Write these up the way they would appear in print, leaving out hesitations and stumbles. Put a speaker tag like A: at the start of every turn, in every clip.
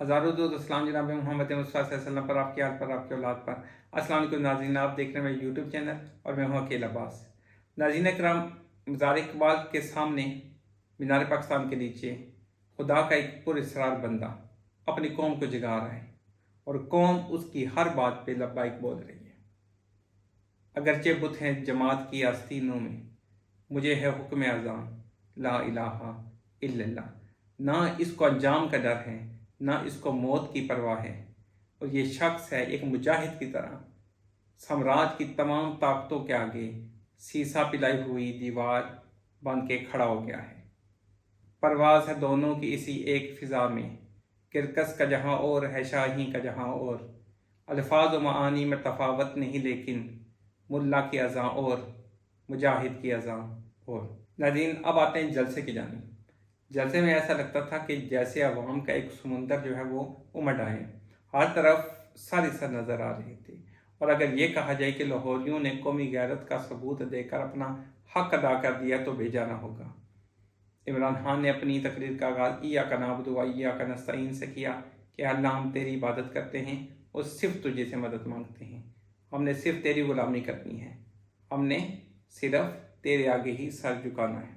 A: हज़ारों दुरूद अस्सलाम जनाब मोहम्मद मुस्तफ़ा सल्लल्लाहु अलैहि वसल्लम पर, आपकी आल पर, आपके औलाद पर। अस्सलाम वालेकुम नाज़रीन, आप देख रहे हैं मेरे यूट्यूब चैनल और मैं हूँ अकील अब्बास। नाज़रीन कराम, मज़ार इक़बाल के सामने मीनार पाकिस्तान के नीचे खुदा का एक पुरअसरार बंदा अपनी कौम को जगा रहा है और कौम उसकी हर बात पे लब्बाइक बोल रही है। अगरचे बुत हैं जमात की आस्तीनों में, मुझे है हुक्म अज़ान ला इलाहा इल्लल्लाह। ना इसको अंजाम का डर है, ना इसको मौत की परवाह है, और ये शख्स है एक मुजाहिद की तरह साम्राज्य की तमाम ताकतों के आगे सीसा पिलाई हुई दीवार बन के खड़ा हो गया है। परवाज़ है दोनों की इसी एक फ़िज़ा में, किरकस का जहाँ और है शाही का जहाँ और। अल्फाज व मानी में तफावत नहीं, लेकिन मुल्ला की अज़ां और मुजाहिद की अज़ां और। नाज़रीन, अब आते हैं जलसे की जानिब। जलसे में ऐसा लगता था कि जैसे अवाम का एक समुंदर जो है वो उमड़ आए, हर तरफ सारी सर नज़र आ रहे थे। और अगर ये कहा जाए कि लाहौरियों ने कौमी गैरत का सबूत देकर अपना हक अदा कर दिया तो भेजा ना होगा। इमरान खान ने अपनी तकरीर का आगाज़ इय्या का नाबुदु व इय्या का नस्तईन से किया कि अल्लाह, हम तेरी इबादत करते हैं और सिर्फ तुझे से मदद मांगते हैं। हमने सिर्फ तेरी गुलामी करनी है, हमने सिर्फ तेरे आगे ही सर झुकाना है।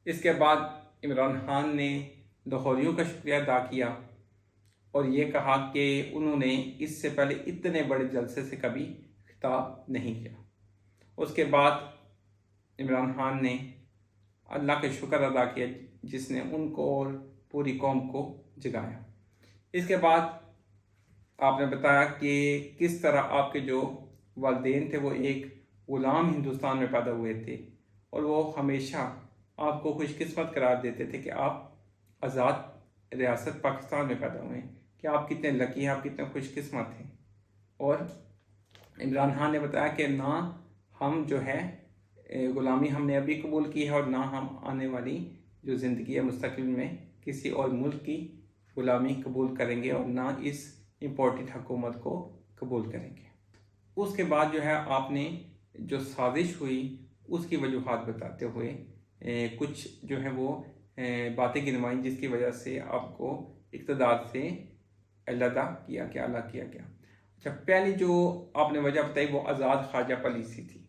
A: इसके बाद इमरान खान ने लाहौरियों का शुक्रिया अदा किया और ये कहा कि उन्होंने इससे पहले इतने बड़े जलसे से कभी खिताब नहीं किया। उसके बाद इमरान खान ने अल्लाह का शुक्र अदा किया जिसने उनको और पूरी कौम को जगाया। इसके बाद आपने बताया कि किस तरह आपके जो वालिदैन थे वो एक ग़ुलाम हिंदुस्तान में पैदा हुए थे और वो हमेशा आपको खुशकिस्मत करार देते थे कि आप आज़ाद रियासत पाकिस्तान में पैदा हुए हैं, कि आप कितने लकी हैं, आप कितने खुशकिस्मत हैं। और इमरान खान ने बताया कि ना हम जो है ग़ुलामी हमने अभी कबूल की है और ना हम आने वाली जो ज़िंदगी है मुस्तक़बिल में किसी और मुल्क की ग़ुलामी कबूल करेंगे और ना इस इम्पोर्टेड हुकूमत को कबूल करेंगे। उसके बाद जो है आपने जो साजिश हुई उसकी वजूहात बताते हुए कुछ जो है वो बातें गिनवाई जिसकी वजह से आपको इक़्तिदार से अलहदा किया गया, अलग किया गया। अच्छा, पहली जो आपने वजह बताई वो आज़ाद ख़ारजा पॉलिसी थी।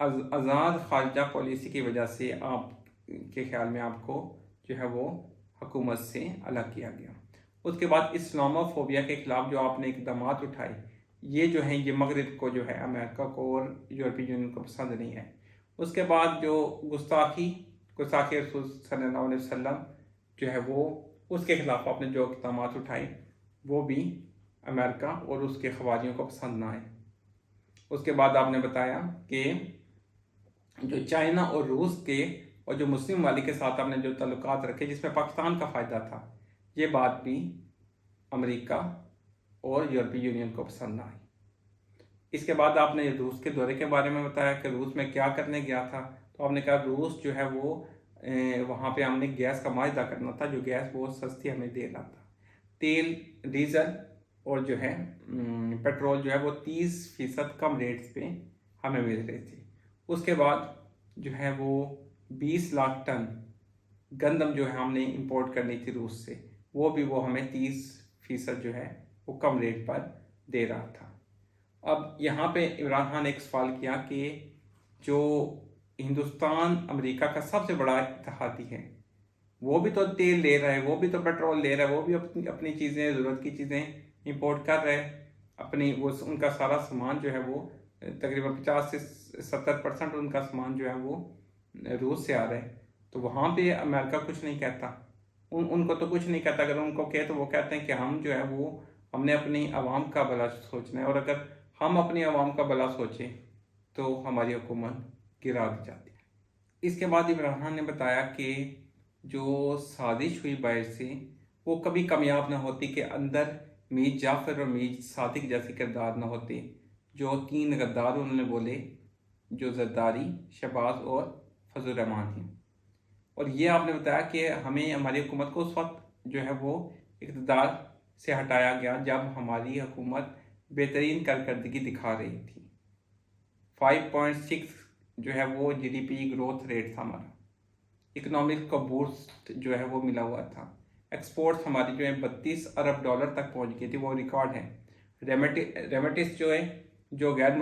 A: आज़ाद ख़ारजा पॉलिसी की वजह से आप के ख्याल में आपको जो है वो हुकूमत से अलग किया गया। उसके बाद इस्लामोफोबिया के ख़िलाफ़ जो आपने इक़दाम उठाए, ये जो हैं ये मगरिब को जो है अमेरिका को और यूरोपीय यूनियन को पसंद नहीं है। उसके बाद जो गुस्ताखी रसूल सल्लल्लाहु अलैहि वसल्लम जो है वो उसके ख़िलाफ़ आपने जो इक़दाम उठाए वो भी अमेरिका और उसके ख़वारीयों को पसंद ना आए। उसके बाद आपने बताया कि जो चाइना और रूस के और जो मुस्लिम ममालिक के साथ आपने जो ताल्लुकात रखे जिसमें पाकिस्तान का फ़ायदा था, ये बात भी अमेरिका और यूरोपीय यूनियन को पसंद ना आई। इसके बाद आपने रूस के दौरे के बारे में बताया कि रूस में क्या करने गया था। तो आपने कहा रूस जो है वो वहाँ पे हमने गैस का माहिदा करना था, जो गैस बहुत सस्ती हमें दे रहा था। तेल, डीजल और जो है पेट्रोल जो है वो 30% कम रेट्स पे हमें मिल रहे थे। उसके बाद जो है वो 20 लाख टन गंदम जो है हमने इंपोर्ट करनी थी रूस से, वो भी वो हमें 30% जो है वो कम रेट पर दे रहा था। अब यहाँ पे इमरान खान ने एक सवाल किया कि जो हिंदुस्तान अमेरिका का सबसे बड़ा इत्तेहादी है वो भी तो तेल ले रहा है, वो भी तो पेट्रोल ले रहा है, वो भी अपनी अपनी चीज़ें, ज़रूरत की चीज़ें इंपोर्ट कर रहे हैं अपनी। वो उनका सारा सामान जो है वो तकरीबन 50 से 70% उनका सामान जो है वो रूस से आ रहा है। तो वहाँ पे अमेरिका कुछ नहीं कहता, उनको तो कुछ नहीं कहता। अगर उनको कहे तो वो कहते हैं कि हम जो है वो हमने अपनी आवाम का भला सोचना है और अगर हम अपनी आवाम का भला सोचें तो हमारी हुकूमत गिरा दी जाती है। इसके बाद इमरान खान ने बताया कि जो साजिश हुई बाहर से वो कभी कामयाब ना होती कि अंदर मीर जाफ़र और मीर सादिक जैसे किरदार ना होते। जो 3 गद्दार उन्होंने बोले, जो जरदारी, शहबाज और फजल रहमान हैं। और ये आपने बताया कि हमें हमारी हुकूमत को उस वक्त जो है वो इक़्तिदार से हटाया गया जब हमारी हुकूमत बेहतरीन कारकर्दगी दिखा रही थी। 5.6 जो है वो GDP ग्रोथ रेट था हमारा, इकोनॉमिक को बूस्ट जो है वो मिला हुआ था, एक्सपोर्ट्स हमारी जो है 32 अरब डॉलर तक पहुंच गई थी, वो रिकॉर्ड है। रेमिटेंस जो है, जो गैर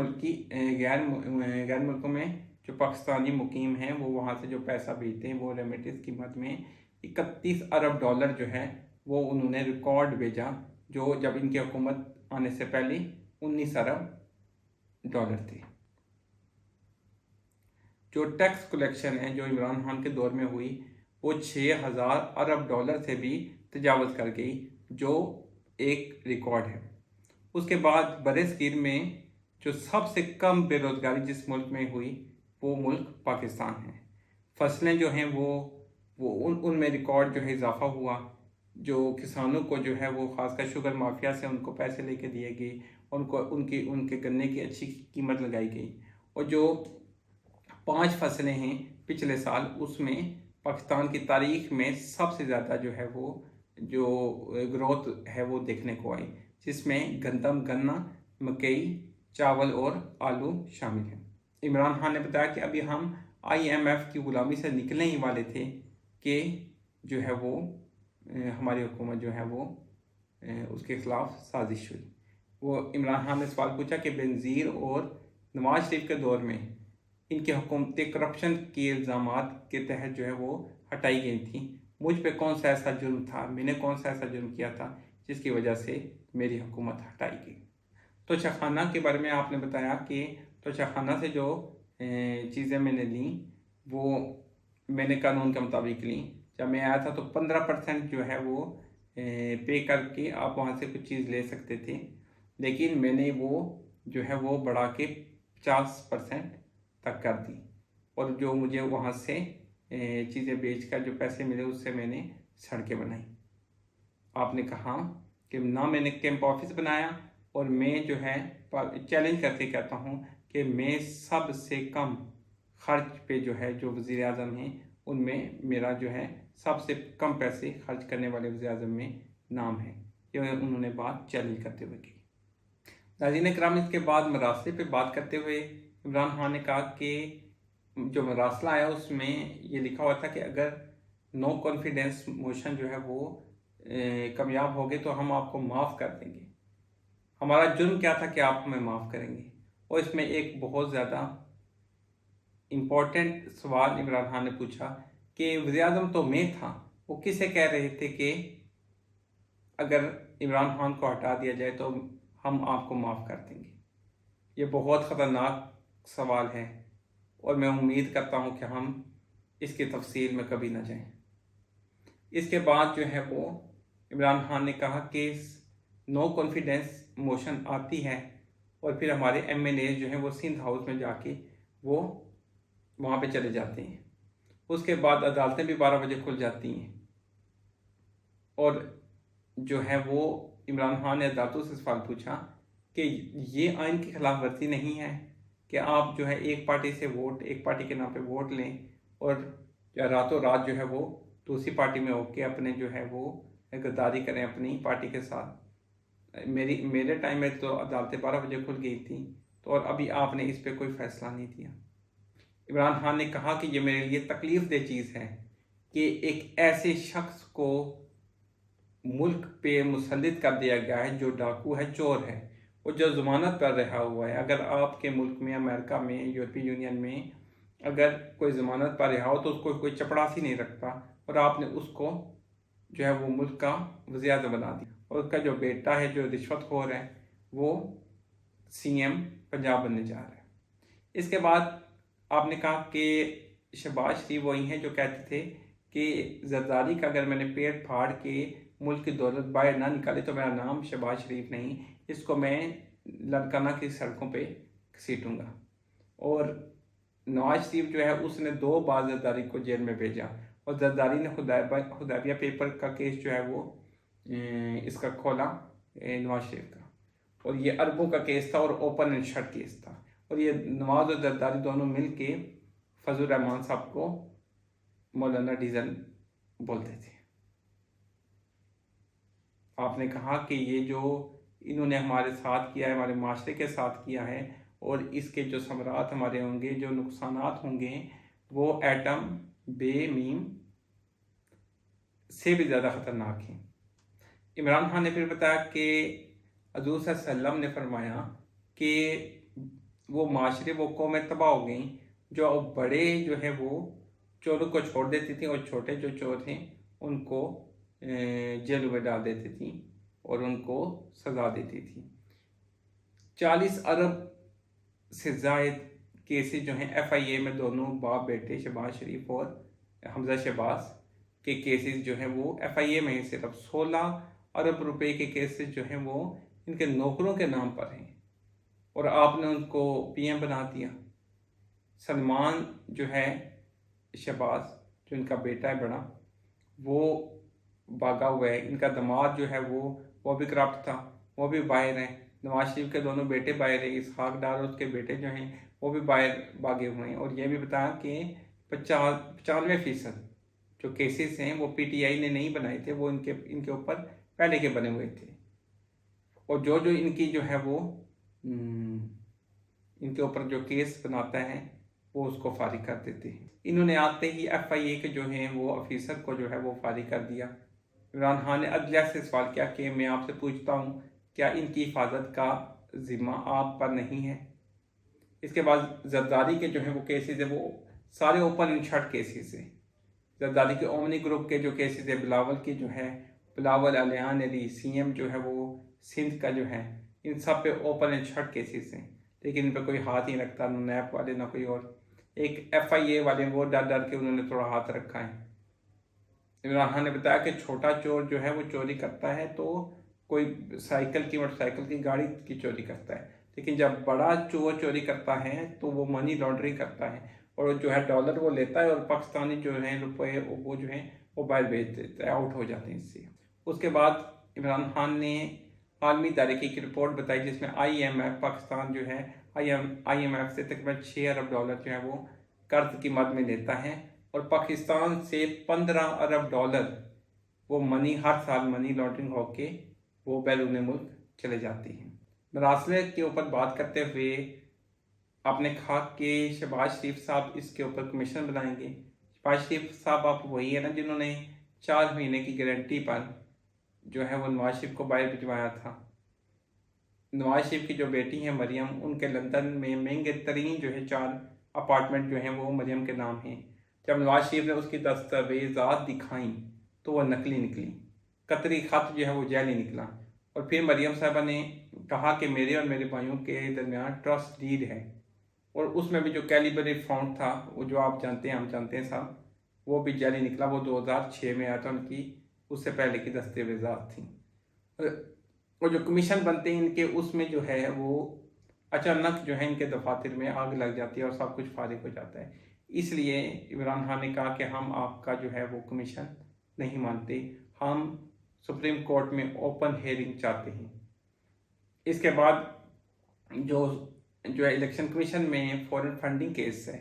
A: मुल्कों में जो पाकिस्तानी मुकीम हैं वो वहाँ से जो पैसा भेजते हैं, वो रेमिटेंस की मद में 31 अरब डॉलर जो है वो उन्होंने रिकॉर्ड भेजा, जो जब इनकी हुकूमत आने से पहले 19 अरब डॉलर थी। जो टैक्स कलेक्शन है जो इमरान खान के दौर में हुई, वो 6000 अरब डॉलर से भी तजावज़ कर गई, जो एक रिकॉर्ड है। उसके बाद बरसगीर में जो सबसे कम बेरोज़गारी जिस मुल्क में हुई, वो मुल्क पाकिस्तान है। फसलें जो हैं वो उनमें रिकॉर्ड जो है इजाफा हुआ। जो किसानों को जो है वो खासकर शुगर माफिया से उनको पैसे लेके दिए गए, उनको उनके गन्ने की अच्छी कीमत लगाई गई। और जो 5 फसलें हैं पिछले साल, उसमें पाकिस्तान की तारीख में सबसे ज़्यादा जो है वो जो ग्रोथ है वो देखने को आई, जिसमें गंदम, गन्ना, मकई, चावल और आलू शामिल हैं। इमरान खान ने बताया कि अभी हम IMF की ग़ुलामी से निकलने ही वाले थे कि जो है वो हमारी हुकूमत जो है वो उसके ख़िलाफ़ साजिश हुई। वो इमरान खान ने सवाल पूछा कि बेनज़ीर और नवाज शरीफ के दौर में इनकी हुकूमतें करप्शन के इल्ज़ामात के तहत जो है वो हटाई गई थी। मुझ पे कौन सा ऐसा जुर्म था, मैंने कौन सा ऐसा जुर्म किया था जिसकी वजह से मेरी हुकूमत हटाई गई। तोशाखाना के बारे में आपने बताया कि तोशाखाना से जो चीज़ें मैंने ली वो मैंने कानून के मुताबिक ली। जब मैं आया था तो 15% जो है वो पे करके आप वहाँ से कुछ चीज़ ले सकते थे, लेकिन मैंने वो जो है वो बढ़ा के 50% तक कर दी। और जो मुझे वहाँ से चीज़ें बेचकर जो पैसे मिले उससे मैंने सड़कें बनाई। आपने कहा कि ना मैंने कैंप ऑफिस बनाया, और मैं जो है चैलेंज करके कहता हूँ कि मैं सबसे कम खर्च पे जो है जो वज़ीर आज़म हैं उनमें मेरा जो है सबसे कम पैसे खर्च करने वाले वज़ीर आज़म में नाम है। ये उन्होंने बात चैलेंज करते हुए की। नाज़रीन इकराम, इसके बाद मरासले पे बात करते हुए इमरान खान ने कहा कि जो मरासला आया उसमें ये लिखा हुआ था कि अगर नो कॉन्फिडेंस मोशन जो है वो कामयाब हो गए तो हम आपको माफ़ कर देंगे। हमारा जुर्म क्या था कि आप हमें माफ़ करेंगे। और इसमें एक बहुत ज़्यादा इम्पोर्टेंट सवाल इमरान खान ने पूछा कि वज़ीर आज़म तो मैं था, वो किसे कह रहे थे कि अगर इमरान खान को हटा दिया जाए तो हम आपको माफ़ कर देंगे। ये बहुत ख़तरनाक सवाल है और मैं उम्मीद करता हूँ कि हम इसकी तफसील में कभी ना जाएं। इसके बाद जो है वो इमरान खान ने कहा कि नो कॉन्फिडेंस मोशन आती है और फिर हमारे MNA जो हैं वो सिंध हाउस में जाके वो वहाँ पे चले जाते हैं। उसके बाद अदालतें भी 12 बजे खुल जाती हैं और जो है वो इमरान खान ने अदालतों से सवाल पूछा कि ये आइन की खिलाफ वर्जी नहीं है कि आप जो है एक पार्टी के नाम पे वोट लें और रातों रात जो है वो दूसरी पार्टी में होके अपने जो है वो गद्दारी करें अपनी पार्टी के साथ। मेरे टाइम में तो अदालतें 12 बजे खुल गई थी, तो और अभी आपने इस पे कोई फैसला नहीं दिया। इमरान खान ने कहा कि ये मेरे लिए तकलीफ दह चीज़ है कि एक ऐसे शख्स को मुल्क पे मुसल्लित कर दिया गया है जो डाकू है, चोर है, और जो ज़मानत पर रहा हुआ है। अगर आपके मुल्क में, अमेरिका में, यूरोपीय यूनियन में अगर कोई ज़मानत पर रहा हो तो उसको कोई चपड़ासी नहीं रखता, और आपने उसको जो है वो मुल्क का वज़ीर आज़म बना दिया। और उसका जो बेटा है जो रिश्वतखोर है वो CM पंजाब बनने जा रहा है। इसके बाद आपने कहा कि शहबाज शरीफ वही हैं जो कहते थे कि जरदारी का अगर मैंने पेट फाड़ के मुल्क की दौलत बाहर ना निकाले तो मेरा नाम शहबाज शरीफ नहीं, इसको मैं लड़काना की सड़कों पे घसीटूँगा। और नवाज शरीफ जो है उसने 2 बार जरदारी को जेल में भेजा, और जरदारी ने हुदैबिया पेपर का केस जो है वो इसका खोला नवाज शरीफ का, और ये अरबों का केस था और ओपन एंड शट केस था। और ये नवाज और जरदारी दोनों मिल के फजल रहमान साहब को मौलाना डीजल बोलते थे। आपने कहा कि ये जो इन्होंने हमारे साथ किया है, हमारे माशरे के साथ किया है, और इसके जो समरात हमारे होंगे, जो नुकसानात होंगे, वो एटम बे मीम से भी ज़्यादा ख़तरनाक हैं। इमरान खान ने फिर बताया कि हज़ूर सल्लल्लाहु अलैहि वसल्लम ने फरमाया कि वो माशरे, वो कौमें तबाह हो गई जो बड़े जो है वो चोरों को छोड़ देती थी और छोटे जो चोर थे उनको जेल में डाल देती थी और उनको सज़ा देती थी। 40 अरब से ज़ायद केसेस जो हैं FIA में, दोनों बाप बेटे शहबाज शरीफ और हमजा शहबाज के केसेस जो हैं वो FIA में ही सिर्फ 16 अरब रुपए के केसेस जो हैं वो इनके नौकरों के नाम पर हैं और आपने उनको PM बना दिया। सलमान जो है शहबाज, जो इनका बेटा है बड़ा, वो भागा हुआ है। इनका दामाद जो है वो भी करप्ट था, वो भी बाहर है। नवाज शरीफ के दोनों बेटे बाहर है, इसहाक डार और उसके बेटे जो हैं वो भी बाहर भागे हुए हैं। और ये भी बताया कि 95% जो केसेस हैं वो PTI ने नहीं बनाए थे, वो इनके ऊपर पहले के बने हुए थे। और जो इनकी जो है वो इनके ऊपर जो केस बनाता है वो उसको फारिग कर देते हैं। इन्होंने आते ही FIA के जो हैं वो ऑफिसर को जो है वो फारिग कर दिया। इमरान खान ने अदलिया से सवाल किया कि मैं आपसे पूछता हूँ, क्या इनकी हिफाजत का जिम्मा आप पर नहीं है? इसके बाद जरदारी के जो है वो केसेस है वो सारे ओपन एंड शट केसेस है। जरदारी के ओमनी ग्रुप के जो केसेस है, बिलावल की जो है, बिलावल अलियान अली CM जो है वो सिंध का जो है, इन सब पे ओपन एंड शट केसेस हैं, लेकिन इन पे कोई हाथ नहीं रखता, ना नैप वाले ना कोई और। एक FIA वाले वो डर के उन्होंने थोड़ा हाथ रखा है। इमरान खान ने बताया कि छोटा चोर जो है वो चोरी करता है तो कोई साइकिल की, मोटरसाइकिल की, गाड़ी की चोरी करता है, लेकिन जब बड़ा चोर चोरी करता है तो वो मनी लॉन्ड्रिंग करता है और जो है डॉलर वो लेता है और पाकिस्तानी जो है रुपये वो जो है वो बाहर भेज देता है, आउट हो जाते हैं इससे। उसके बाद इमरान खान ने आलमी दायरे की रिपोर्ट बताई जिसमें IMF पाकिस्तान जो है IMF से तकरीबन 6 अरब डॉलर जो है वो कर्ज की मद में लेता है और पाकिस्तान से 15 अरब डॉलर वो मनी हर साल मनी लॉन्ड्रिंग होके वो बैरून मुल्क चले जाती हैं। मरासले के ऊपर बात करते हुए आपने कहा कि शहबाज शरीफ साहब इसके ऊपर कमीशन बनाएंगे। शहबाज शरीफ साहब आप वही है ना जिन्होंने 4 महीने की गारंटी पर जो है वो नवाज शरीफ को बाहर भिजवाया था। नवाज शरीफ की जो बेटी है मरियम, उनके लंदन में महंगे तरीन जो है 4 अपार्टमेंट जो हैं वो मरियम के नाम हैं। जब नवाज शरीफ ने उसकी दस्तावेज़ात दिखाई तो वह नकली निकली, कतरी ख़त जो है वो जाली निकला। और फिर मरियम साहबा ने कहा कि मेरे और मेरे भाइयों के दरमियान ट्रस्ट डीड है और उसमें भी जो कैलिबरी फाउंड था वो जो आप जानते हैं, हम जानते हैं साहब, वो भी जाली निकला। वो 2006 में आया था, उनकी उससे पहले की दस्तावेज़ात थी। और जो कमीशन बनते हैं इनके, उसमें जो है वो अचानक जो है इनके दफातर में आग लग जाती है और सब कुछ फारिग हो जाता है। इसलिए इमरान खान ने कहा कि हम आपका जो है वो कमीशन नहीं मानते, हम सुप्रीम कोर्ट में ओपन हेयरिंग चाहते हैं। इसके बाद जो है इलेक्शन कमीशन में फॉरेन फंडिंग केस है,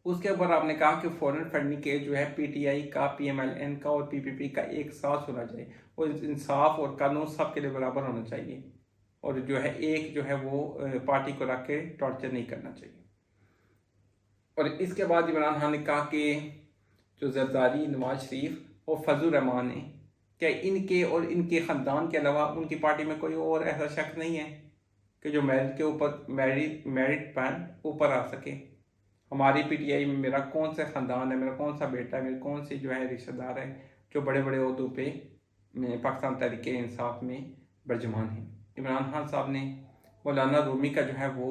A: उसके ऊपर आपने कहा कि फॉरेन फंडिंग केस जो है PTI का, PMLN का और PPP का एक साथ होना चाहिए और इंसाफ और कानून सब के लिए बराबर होना चाहिए और जो है एक जो है वो पार्टी को रख के टॉर्चर नहीं करना चाहिए। और इसके बाद इमरान खान ने कहा कि जो जरदारी, नवाज शरीफ और फजल रहमान है, क्या इनके और इनके ख़ानदान के अलावा उनकी पार्टी में कोई और ऐसा शख्स नहीं है कि जो मेरिट के ऊपर मेरिट पर ऊपर आ सके? हमारी PTI में मेरा कौन सा ख़ानदान है, मेरा कौन सा बेटा है, मेरे कौन से जो है रिश्तेदार है जो बड़े बड़े ओहदों पे पाकिस्तान तहरीक इंसाफ में बरजमान हैं? इमरान खान साहब ने मौलाना रूमी का जो है वो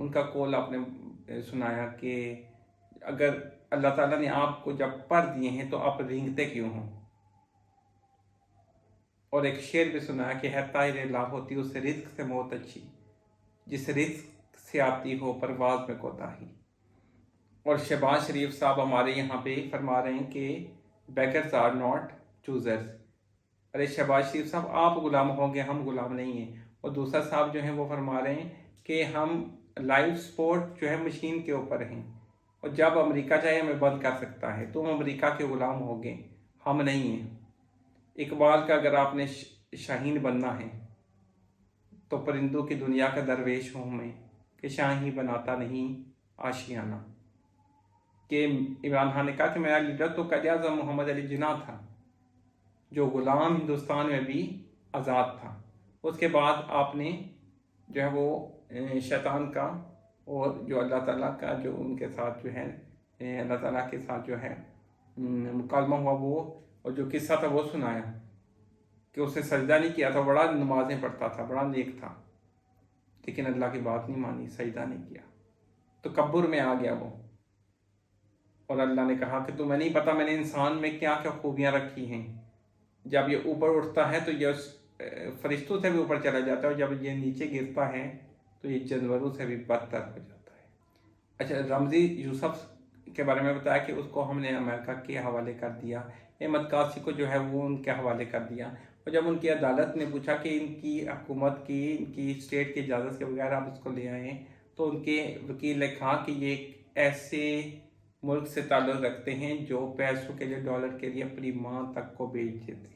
A: उनका कौल आपने सुनाया कि अगर अल्लाह ताला ने आपको जब पर दिए हैं तो आप रेंगते क्यों हों? और एक शेर भी सुनाया कि है ताहिर ला होती उस रिज्क से मौत अच्छी, जिस रिज्क से आती हो परवाज में कोताही। और शहबाज शरीफ साहब हमारे यहाँ पे फरमा रहे हैं कि बेगर्स आर नॉट चूजर्स। अरे शहबाज शरीफ साहब, आप गुलाम होंगे, हम गुलाम नहीं हैं। और दूसरा साहब जो हैं वो फरमा रहे हैं कि हम लाइव स्पोर्ट जो है मशीन के ऊपर हैं और जब अमेरिका चाहे हमें बंद कर सकता है, तुम अमेरिका के गुलाम होगे, हम नहीं हैं। इकबाल का अगर आपने शाहीन बनना है तो परिंदों की दुनिया का दरवेश हूँ मैं कि शाही बनाता नहीं आशियाना। कि इमरान खान ने कहा कि मेरा लीडर तो कायद-ए-आज़म मोहम्मद अली जिन्ना था, जो ग़ुलाम हिंदुस्तान में भी आज़ाद था। उसके बाद आपने जो है वो शैतान का और जो अल्लाह ताला का जो उनके साथ जो है अल्लाह ताला के साथ जो है मुकालमा हुआ वो, और जो किस्सा था वो सुनाया कि उसने सजदा नहीं किया था, बड़ा नमाज़ें पढ़ता था, बड़ा नेक था, लेकिन अल्लाह की बात नहीं मानी, सजदा नहीं किया, तो कब्र में आ गया वो। और अल्लाह ने कहा कि तुम्हें नहीं पता मैंने इंसान में क्या क्या खूबियाँ रखी हैं। जब ये ऊपर उठता है तो ये फरिश्तों से भी ऊपर चला जाता है, और जब ये नीचे गिरता है तो ये जानवरों से भी बदतर हो जाता है। अच्छा, रमज़ी यूसुफ के बारे में बताया कि उसको हमने अमेरिका के हवाले कर दिया, अहमद कासी को जो है वो उनके हवाले कर दिया। और जब उनकी अदालत ने पूछा कि इनकी हुकूमत की, इनकी स्टेट की इजाज़त के बगैर आप इसको ले आए, तो उनके वकील ने कहा कि ये ऐसे मुल्क से ताल्लुक़ रखते हैं जो पैसों के लिए, डॉलर के लिए अपनी माँ तक को बेच देते।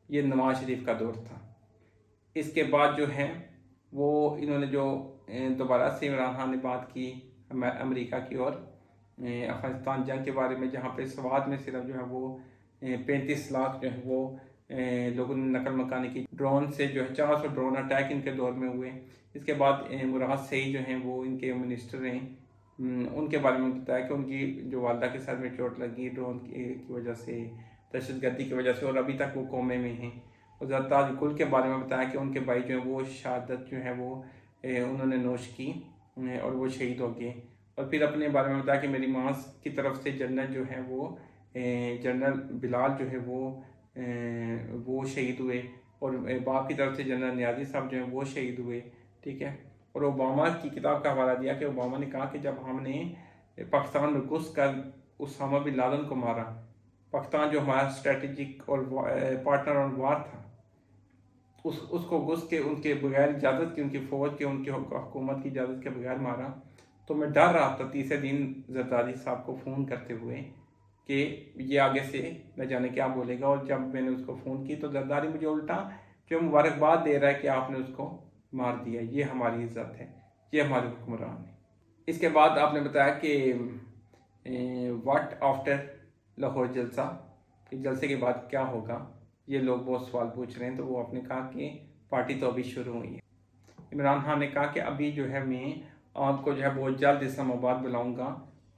A: ये नवाज शरीफ का दौर था। इसके बाद जो है वो इन्होंने जो दोबारा से इमरान खान ने बात की अमेरिका की और अफगानिस्तान जंग के बारे में, जहाँ पे स्वात में सिर्फ जो है वो 35 लाख जो है वो लोगों ने नकल मकानी की। ड्रोन से जो है 400 ड्रोन अटैक इनके दौर में हुए। इसके बाद मुराद सईद जो हैं वो इनके मिनिस्टर हैं, उनके बारे में बताया कि उनकी जो वालदा के सर में चोट लगी ड्रोन की वजह से, दहशतगर्दी की वजह से, और अभी तक वो कोमे में हैं। और ज़रदारी गुल के बारे में बताया कि उनके भाई जो है वो शहादत जो है वो उन्होंने नोश की और वो शहीद हो गए। और फिर अपने बारे में बताया कि मेरी माँ की तरफ से जनरल जो है वो जनरल बिलाल जो है वो शहीद हुए, और बाप की तरफ से जनरल नियाजी साहब जो हैं वो शहीद हुए। ठीक है। और ओबामा की किताब का हवाला दिया कि ओबामा ने कहा कि जब हमने पाकिस्तान में घुस कर उसामा बिन लादेन को मारा, पाकिस्तान जो हमारा स्ट्रेटेजिक और पार्टनर ऑन वार था, उसको घुस के उनके बगैर इजाज़त की, उनकी फ़ौज के, उनकी हुकूमत की इजाज़त के बगैर मारा, तो मैं डर रहा था तीसरे दिन जरदारी साहब को फ़ोन करते हुए कि ये आगे से न जाने क्या बोलेगा। और जब मैंने उसको फ़ोन की तो जरदारी मुझे उल्टा जो मुबारकबाद दे रहा है कि आपने उसको मार दिया, ये हमारी इज़्ज़त है, ये हमारे हुक्मरान है। इसके बाद आपने बताया कि व्हाट आफ्टर लाहौर जलसा, कि जलसे के बाद क्या होगा, ये लोग बहुत सवाल पूछ रहे हैं। तो वो आपने कहा कि पार्टी तो अभी शुरू हुई है। इमरान खान ने कहा कि अभी जो है मैं आपको जो है बहुत जल्द इस्लामाबाद बुलाऊंगा,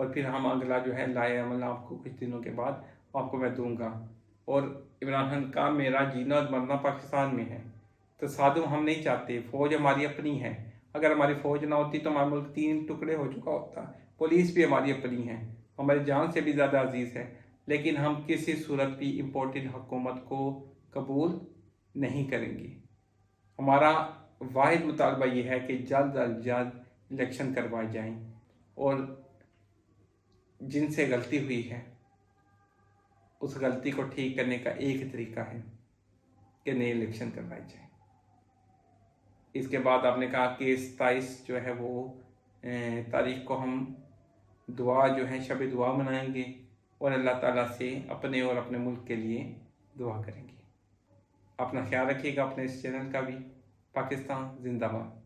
A: और फिर हम अगला जो है लाए अमल आपको कुछ दिनों के बाद आपको मैं दूंगा। और इमरान खान का मेरा जीना और मरना पाकिस्तान में है, तो साधु हम नहीं चाहते, फ़ौज हमारी अपनी है। अगर हमारी फ़ौज ना होती तो हमारा मुल्क 3 टुकड़े हो चुका होता। पुलिस भी हमारी अपनी है, हमारी जान से भी ज़्यादा अजीज़ है, लेकिन हम किसी सूरत भी इम्पोर्टेड हुकूमत को कबूल नहीं करेंगे। हमारा वाहिद मुतालबा ये है कि जल्द अज जल्द इलेक्शन करवाए जाएं, और जिनसे गलती हुई है उस गलती को ठीक करने का एक ही तरीका है कि नए इलेक्शन करवाए जाएं। इसके बाद आपने कहा कि 27 जो है वो तारीख को हम दुआ जो है शब दुआ मनाएंगे, और अल्लाह ताला से अपने और अपने मुल्क के लिए दुआ करेंगे। अपना ख्याल रखिएगा, अपने इस चैनल का भी। पाकिस्तान जिंदाबाद।